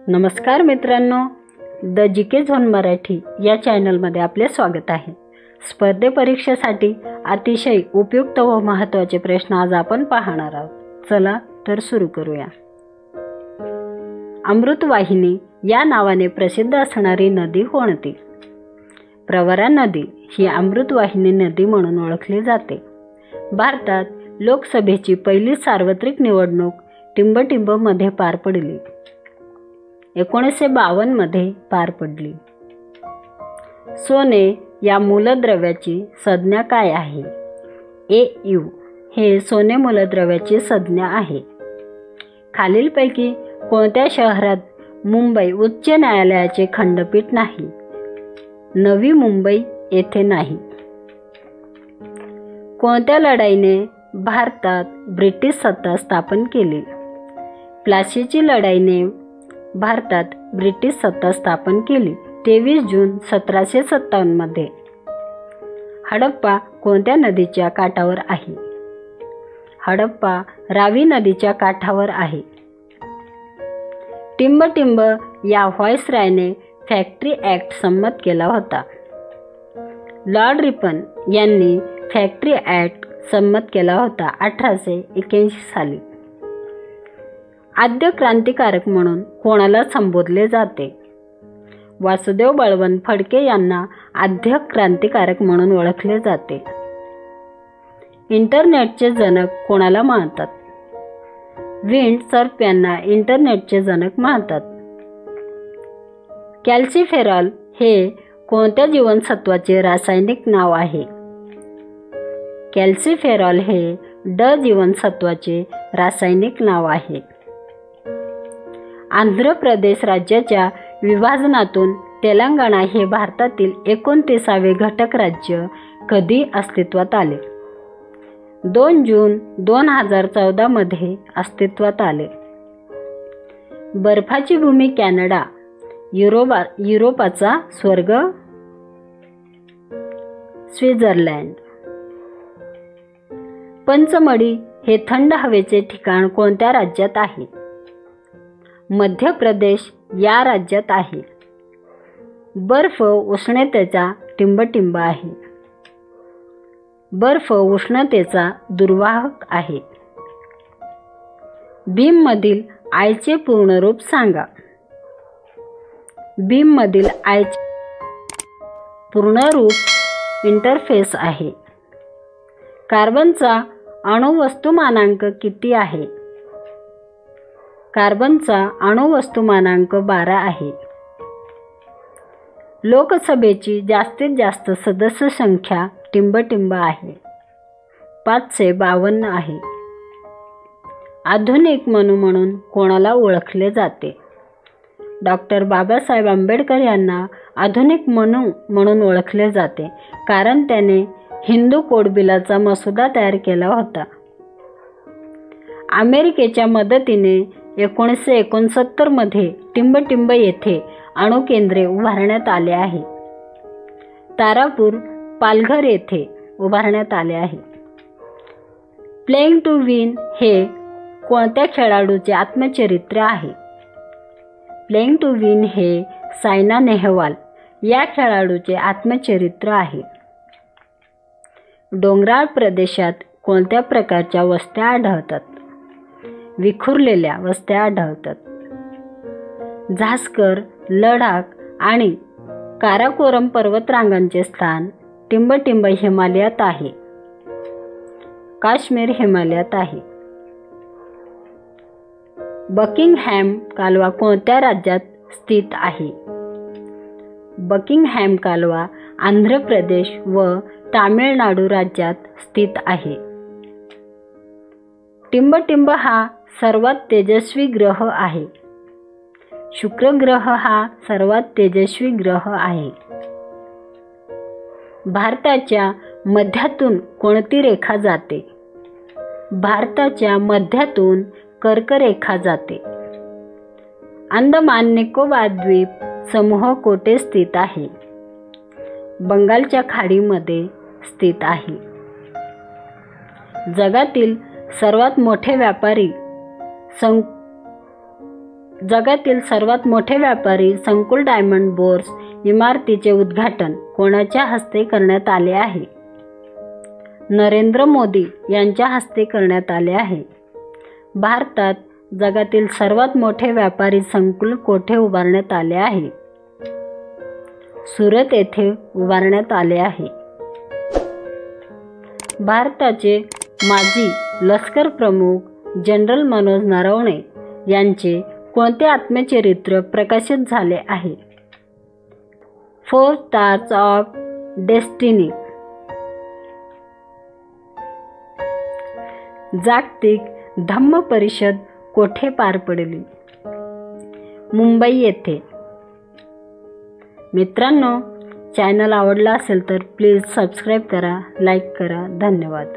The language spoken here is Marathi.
नमस्कार मित्रांनो, द जीके झोन मराठी या चॅनलमध्ये आपले स्वागत आहे. स्पर्धे परीक्षेसाठी अतिशय उपयुक्त व महत्त्वाचे प्रश्न आज आपण पाहणार आहोत. चला तर सुरू करूया. अमृतवाहिनी या नावाने प्रसिद्ध असणारी नदी कोणती? प्रवरा नदी ही अमृतवाहिनी नदी म्हणून ओळखली जाते. भारतात लोकसभेची पहिली सार्वत्रिक निवडणूक टिंबटिंबमध्ये पार पडली. 1952 मध्ये पार पडली. सोने या मूलद्रव्याची संज्ञा काय आहे? Au हे सोने मूलद्रव्याची संज्ञा आहे. खालीलपैकी कोणत्या शहरात मुंबई उच्च न्यायालयाचे खंडपीठ नाही? नवी मुंबई येथे नाही. कोणत्या लढाईने भारतात ब्रिटिश सत्ता स्थापन केली? प्लासीची लढाईने भारतात ब्रिटिश सत्ता स्थापन केली 23 जून 1757 मध्ये. हडप्पा कोणत्या नदीच्या काठावर आहे? हडप्पा रावी नदीच्या काठावर आहे. टिंबटिंब या व्हाईसरॉयने फॅक्टरी ॲक्ट संमत केला होता. लॉर्ड रिपन यांनी फॅक्टरी ॲक्ट संमत केला होता 1881 साली. आद्य क्रांतिकारक म्हणून कोणाला संबोधले जाते? वासुदेव बळवंत फडके यांना आद्य क्रांतिकारक म्हणून ओळखले जाते. इंटरनेटचे जनक कोणाला म्हणतात? विंड सर्फ यांना इंटरनेटचे जनक म्हणतात. कॅल्सिफेरॉल हे कोणत्या जीवनसत्वाचे रासायनिक नाव आहे? कॅल्सिफेरॉल हे ड जीवनसत्वाचे रासायनिक नाव आहे. आंध्र प्रदेश राज्याच्या विभाजनातून तेलंगणा हे भारतातील 29वे घटक राज्य कधी अस्तित्वात आले? 2 जून 2014 मध्ये अस्तित्वात आले. बर्फाची भूमी कॅनडा, युरोपाचा स्वर्ग स्वित्झर्लंड. पंचमढी हे थंड हवेचे ठिकाण कोणत्या राज्यात आहे? मध्य प्रदेश या राज्यात आहे. बर्फ उष्णतेचा टिंबटिंब आहे. बर्फ उष्णतेचा दुर्वाहक आहे. बीममधील आयचे पूर्ण रूप सांगा. बीममधील आयचे पूर्ण रूप इंटरफेस आहे. कार्बनचा अणुवस्तुमानांक किती आहे? कार्बनचा अणुवस्तुमानांक 12 आहे. लोकसभेची जास्तीत जास्त सदस्य संख्या टिंबटिंब आहे. 552 आहे. आधुनिक मनु म्हणून कोणाला ओळखले जाते? डॉक्टर बाबासाहेब आंबेडकर यांना आधुनिक मनु म्हणून ओळखले जाते कारण त्याने हिंदू कोड बिलाचा मसुदा तयार केला होता. अमेरिकेच्या मदतीने 1969 मध्ये टिंबटिंब येथे अणुकेंद्रे उभारण्यात आले आहे. तारापूर, पालघर येथे उभारण्यात आले आहे. प्लेइंग टू विन हे कोणत्या खेळाडूचे आत्मचरित्र आहे? प्लेइंग टू विन हे सायना नेहवाल या खेळाडूचे आत्मचरित्र आहे. डोंगराळ प्रदेशात कोणत्या प्रकारच्या वस्त्या आढळतात? विखुरलेल्या वस्त्या आढळतात. झास्कर, लडाख आणि काराकोरम पर्वतरांगांचे स्थान टिंबटिंब हिमालयात आहे. काश्मीर हिमालयात आहे. बकिंगहॅम कालवा कोणत्या राज्यात स्थित आहे? बकिंगहॅम कालवा आंध्र प्रदेश व तामिळनाडू राज्यात स्थित आहे. टिंबटिंब हा सर्वात तेजस्वी ग्रह आहे. शुक्र ग्रह हा सर्वात तेजस्वी ग्रह आहे. भारताच्या मध्यातून कोणती रेखा जाते? भारताच्या मध्यातून कर्करेखा जाते. अंदमान निकोबार द्वीप समूह कोठे स्थित आहे? बंगालच्या खाडीमध्ये स्थित आहे. जगातील सर्वात मोठे व्यापारी जगातील सर्वात मोठे व्यापारी संकुल डायमंड बोर्स इमारतीचे उद्घाटन कोणाच्या हस्ते करण्यात आले आहे? नरेंद्र मोदी यांच्या हस्ते करण्यात आले आहे. भारतात जगातील सर्वात मोठे व्यापारी संकुल कोठे उभारण्यात आले आहे? सुरत येथे उभारण्यात आले आहे. भारताचे माजी लष्कर प्रमुख जनरल मनोज नरवणे यांचे कोणते आत्मचरित्र प्रकाशित झाले आहे? 4 स्टार्स ऑफ डेस्टिनी. जागतिक धम्म परिषद कोठे पार पडली? मुंबई येथे. मित्रांनो, चॅनल आवडला असेल तर प्लीज सबस्क्राईब करा, लाईक करा. धन्यवाद.